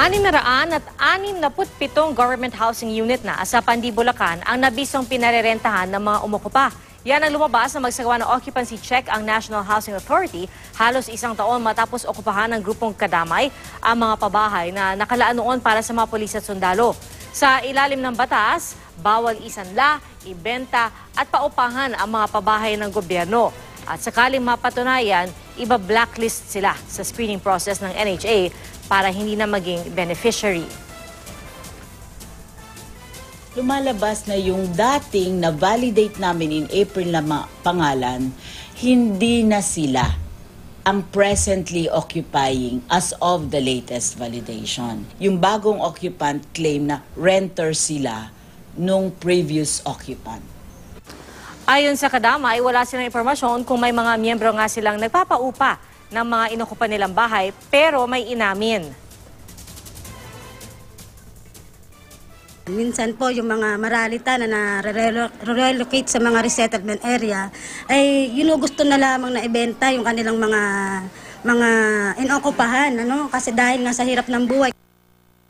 667 government housing unit na sa Pandi, Bulacan ang nabisong pinarerentahan ng mga umukupa. Yan ang lumabas na magsagawa ng occupancy check ang National Housing Authority halos isang taon matapos okupahan ng grupong kadamay ang mga pabahay na nakalaan noon para sa mga pulis at sundalo. Sa ilalim ng batas, bawal isanla, ibenta at paupahan ang mga pabahay ng gobyerno. At sakaling mapatunayan, iba-blacklist sila sa screening process ng NHA para hindi na maging beneficiary. Lumalabas na yung dating na-validate namin in April na pangalan, hindi na sila ang presently occupying as of the latest validation. Yung bagong occupant claim na renter sila nung previous occupant. Ayon sa kadamay, wala silang impormasyon kung may mga miyembro nga silang nagpapaupa ng mga inokupa nilang bahay pero may inamin. Minsan po yung mga maralita na na-relocate sa mga resettlement area ay gusto na lamang na ibenta yung kanilang mga inokupahan, kasi dahil nga sa hirap ng buhay.